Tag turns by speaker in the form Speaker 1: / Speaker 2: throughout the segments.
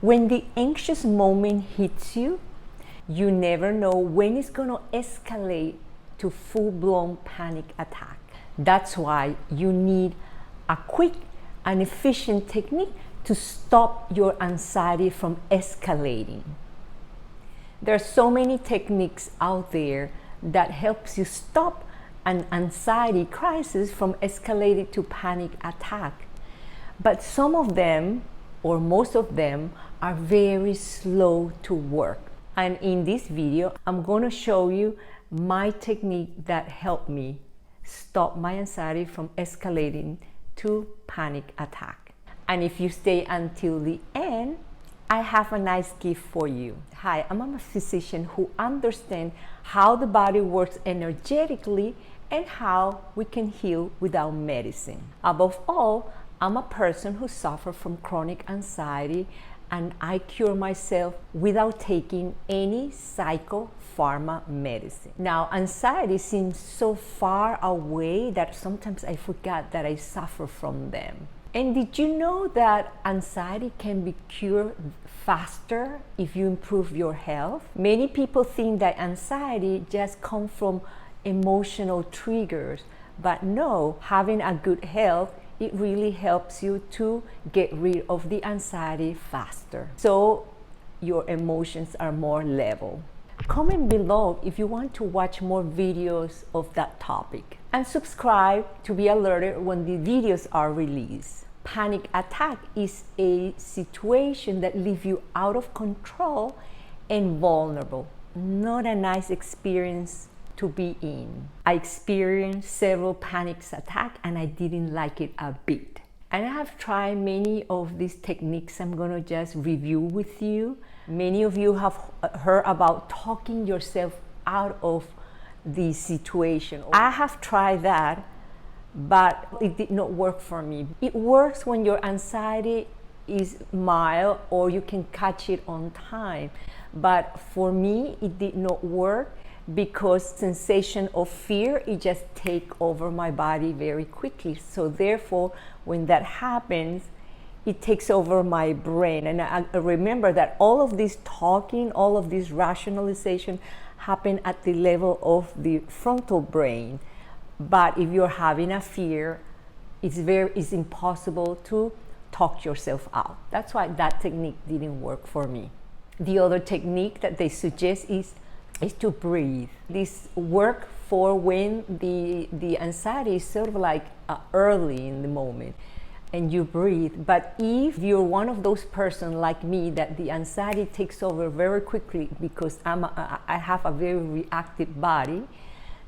Speaker 1: When the anxious moment hits you, you never know when it's going to escalate to full-blown panic attack. That's why you need a quick and efficient technique to stop your anxiety from escalating. There are so many techniques out there that helps you stop an anxiety crisis from escalating to panic attack. But some of them, or most of them, are very slow to work. And in this video, I'm going to show you my technique that helped me stop my anxiety from escalating to panic attack. And if you stay until the end, I have a nice gift for you. Hi, I'm a physician who understands how the body works energetically and how we can heal without medicine. Above all, I'm a person who suffers from chronic anxiety, and I cure myself without taking any psychopharma medicine. Now, anxiety seems so far away that sometimes I forget that I suffer from them. And did you know that anxiety can be cured faster if you improve your health? Many people think that anxiety just comes from emotional triggers, but no, having a good health, it really helps you to get rid of the anxiety faster, so your emotions are more level. Comment below if you want to watch more videos of that topic, and subscribe to be alerted when the videos are released. Panic attack is a situation that leaves you out of control and vulnerable. Not a nice experience to be in. I experienced several panic attacks and I didn't like it a bit. And I have tried many of these techniques I'm going to just review with you. Many of you have heard about talking yourself out of the situation. I have tried that, but it did not work for me. It works when your anxiety is mild or you can catch it on time. But for me, it did not work because sensation of fear, it just take over my body very quickly. So therefore, when that happens, it takes over my brain. And I remember that all of this talking, all of this rationalization happen at the level of the frontal brain. But if you're having a fear, it's impossible to talk yourself out. That's why that technique didn't work for me. The other technique that they suggest is to breathe. This work for when the anxiety is sort of like early in the moment and you breathe. But if you're one of those persons like me that the anxiety takes over very quickly because I have a very reactive body,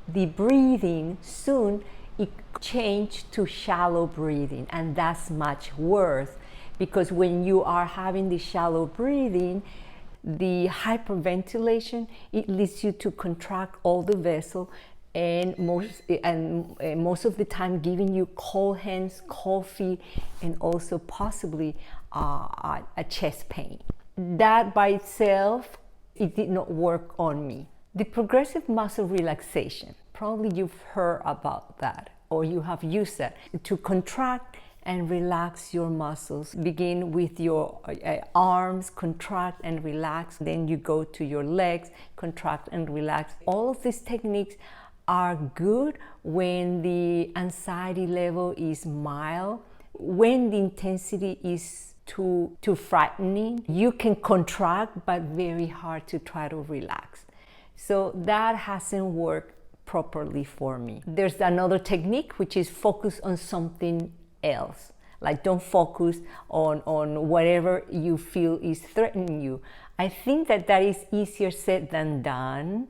Speaker 1: the breathing soon it changed to shallow breathing, and that's much worse because when you are having the shallow breathing, the hyperventilation, it leads you to contract all the vessel and most of the time giving you cold hands, cold feet, and also possibly a chest pain. That by itself, it did not work on me. The progressive muscle relaxation, probably you've heard about that or you have used that to contract and relax your muscles. Begin with your arms, contract and relax. Then you go to your legs, contract and relax. All of these techniques are good when the anxiety level is mild. When the intensity is too frightening, you can contract, but very hard to try to relax. So that hasn't worked properly for me. There's another technique which is focus on something else. Like don't focus on whatever you feel is threatening you. I think that is easier said than done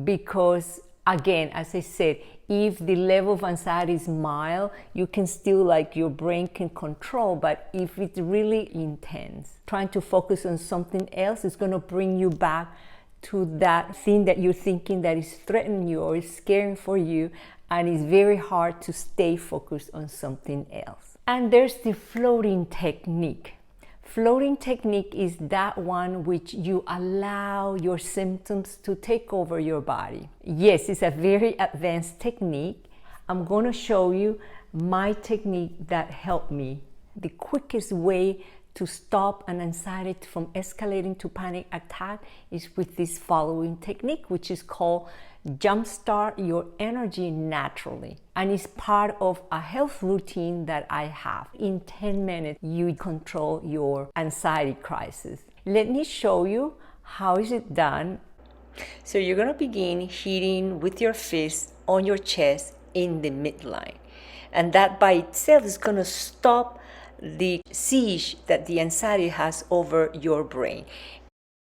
Speaker 1: because, again, as I said, if the level of anxiety is mild, you can still, like, your brain can control, but if it's really intense, trying to focus on something else is going to bring you back to that thing that you're thinking that is threatening you or is scaring for you, and it's very hard to stay focused on something else. And there's the floating technique. Floating technique is that one which you allow your symptoms to take over your body. Yes, it's a very advanced technique. I'm going to show you my technique that helped me, the quickest way to stop an anxiety from escalating to panic attack is with this following technique, which is called jumpstart your energy naturally, and it's part of a health routine that I have. In 10 minutes you control your anxiety crisis. Let me show you how is it done. So you're going to begin hitting with your fist on your chest in the midline, and that by itself is going to stop the siege that the anxiety has over your brain.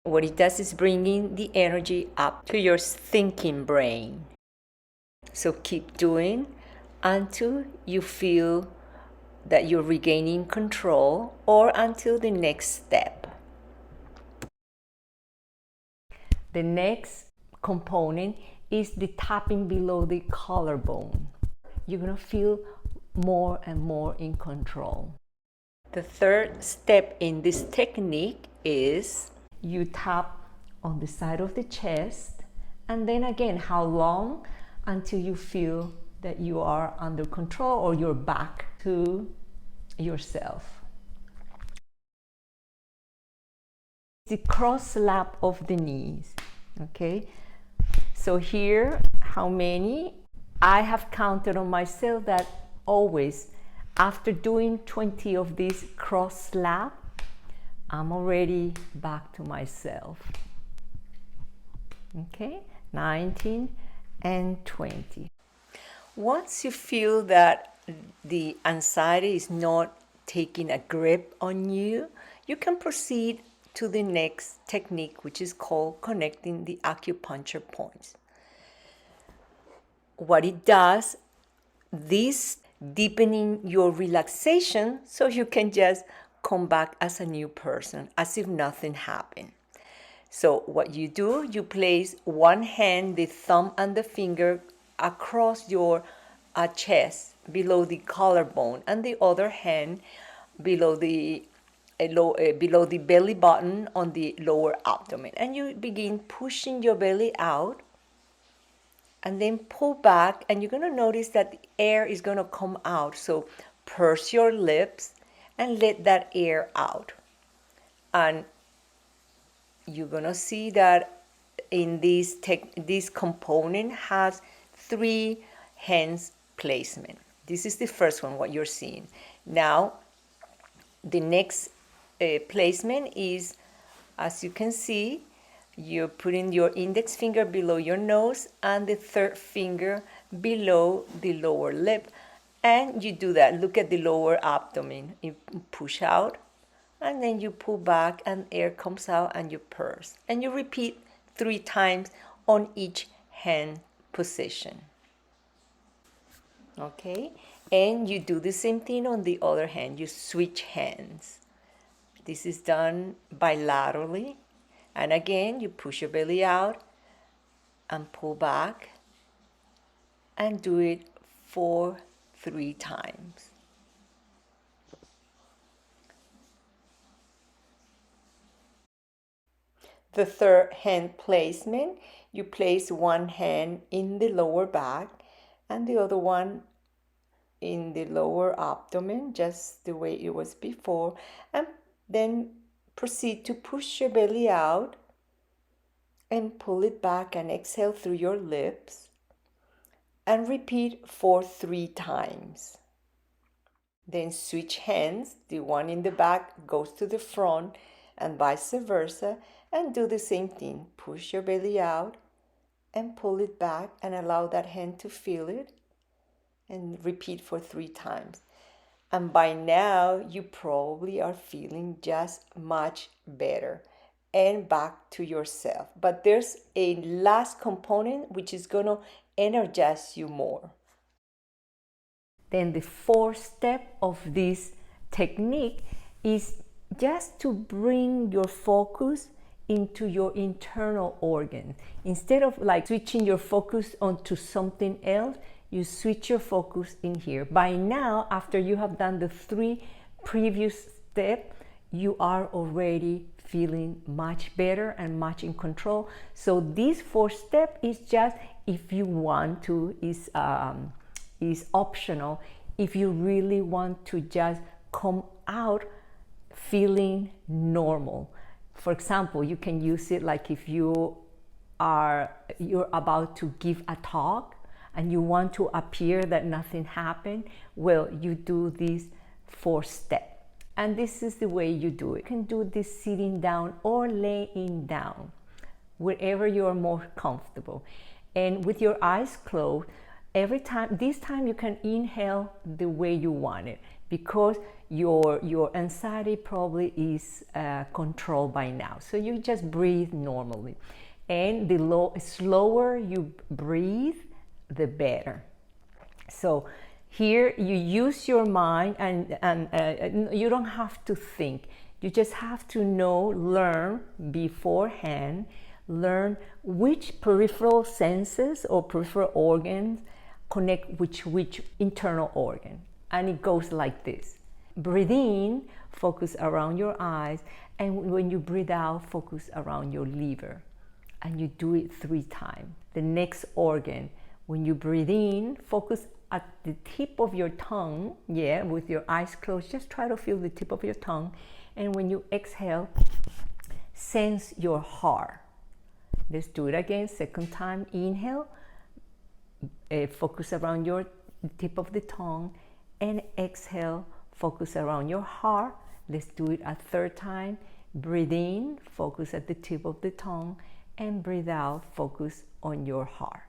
Speaker 1: What it does is bringing the energy up to your thinking brain. So keep doing until you feel that you're regaining control, or until the next step. The next component is the tapping below the collarbone. You're going to feel more and more in control. The third step in this technique is you tap on the side of the chest, and then again, how long until you feel that you are under control or you're back to yourself. The cross slap of the knees. Okay, so here, how many? I have counted on myself that always after doing 20 of these cross slap, I'm already back to myself. Okay, 19 and 20. Once you feel that the anxiety is not taking a grip on you, you can proceed to the next technique, which is called connecting the acupuncture points. What it does, this deepening your relaxation so you can just come back as a new person, as if nothing happened. So what you do, you place one hand, the thumb and the finger, across your chest below the collarbone, and the other hand below the belly button on the lower abdomen, and you begin pushing your belly out and then pull back, and you're going to notice that the air is going to come out. So purse your lips and let that air out, and you're going to see that in this component has 3 hands placement. This is the first one, what you're seeing. Now the next placement is, as you can see, you're putting your index finger below your nose and the third finger below the lower lip, and you do that. Look at the lower abdomen. You push out and then you pull back and air comes out, and you purse, and you repeat 3 times on each hand position. Okay, and you do the same thing on the other hand. You switch hands. This is done bilaterally. And again, you push your belly out and pull back, and do it for 3 times. The third hand placement, you place one hand in the lower back and the other one in the lower abdomen, just the way it was before, and then proceed to push your belly out and pull it back and exhale through your lips, and repeat for 3 times. Then switch hands. The one in the back goes to the front and vice versa, and do the same thing. Push your belly out and pull it back and allow that hand to feel it, and repeat for 3 times. And by now, you probably are feeling just much better and back to yourself. But there's a last component which is going to energize you more. Then the 4th step of this technique is just to bring your focus into your internal organ. Instead of like switching your focus onto something else, you switch your focus in here. By now, after you have done the 3 previous steps, you are already feeling much better and much in control. So this 4th step is just, if you want to, is optional. If you really want to just come out feeling normal. For example, you can use it like if you're about to give a talk and you want to appear that nothing happened. Well, you do this 4-step, and this is the way you do it. You can do this sitting down or laying down, wherever you're more comfortable, and with your eyes closed. This time you can inhale the way you want it, because your anxiety probably is controlled by now. So you just breathe normally, and the slower you breathe, the better. So here you use your mind, and you don't have to think. You just have to learn beforehand, learn which peripheral senses or peripheral organs connect which internal organ. And it goes like this. Breathe in, focus around your eyes, and when you breathe out, focus around your liver. And you do it 3 times. The next organ, when you breathe in, focus at the tip of your tongue, with your eyes closed. Just try to feel the tip of your tongue. And when you exhale, sense your heart. Let's do it again. Second time, inhale, focus around your tip of the tongue, and exhale, focus around your heart. Let's do it a third time. Breathe in, focus at the tip of the tongue, and breathe out, focus on your heart.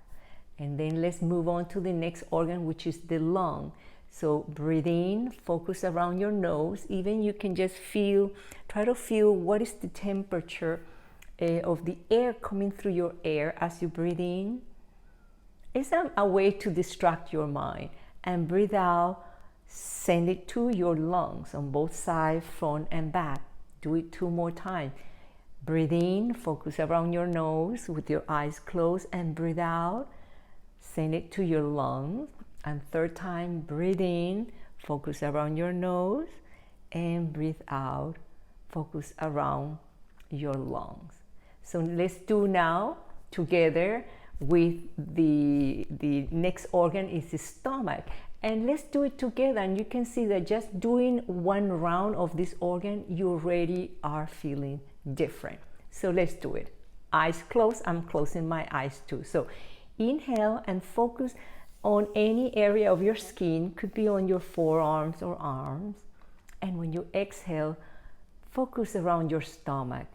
Speaker 1: And then let's move on to the next organ, which is the lung. So breathe in, focus around your nose. Even you can just try to feel what is the temperature of the air coming through your air as you breathe in. It's a way to distract your mind. And breathe out, send it to your lungs on both sides, front and back. Do it 2 more times. Breathe in, focus around your nose with your eyes closed, and breathe out, send it to your lungs. And third time, breathe in, focus around your nose, and breathe out, focus around your lungs. So let's do now together with the next organ is the stomach. And let's do it together, and you can see that just doing 1 round of this organ, you already are feeling different. So let's do it. Eyes closed. I'm closing my eyes too. So inhale and focus on any area of your skin. Could be on your forearms or arms. And when you exhale, focus around your stomach.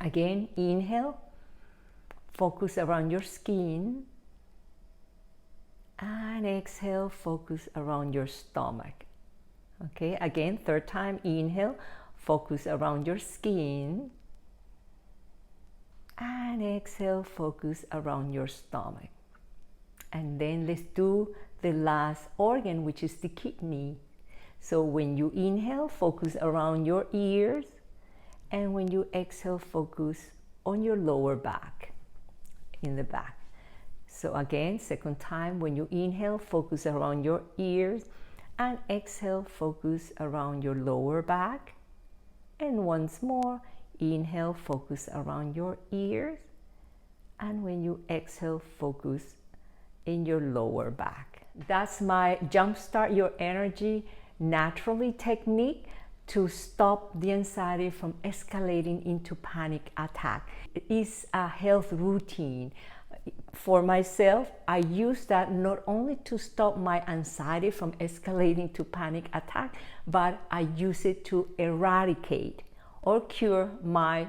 Speaker 1: Again, inhale, focus around your skin. And exhale, focus around your stomach. Okay, again, third time, inhale, focus around your skin. And exhale, focus around your stomach. And then let's do the last organ, which is the kidney. So when you inhale, focus around your ears. And when you exhale, focus on your lower back, in the back. So again, second time, when you inhale, focus around your ears, and exhale, focus around your lower back. And once more, inhale, focus around your ears, and when you exhale, focus in your lower back. That's my Jumpstart Your Energy Naturally technique to stop the anxiety from escalating into panic attack. It is a health routine. For myself, I use that not only to stop my anxiety from escalating to panic attack, but I use it to eradicate or cure my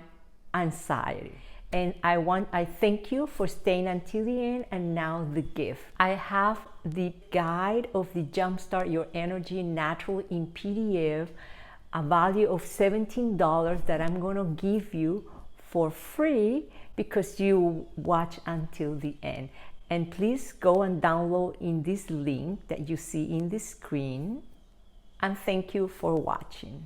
Speaker 1: anxiety. And I thank you for staying until the end. And now the gift. I have the guide of the Jumpstart Your Energy Naturally in PDF, a value of $17 that I'm going to give you for free because you watch until the end. And please go and download in this link that you see in the screen. And thank you for watching.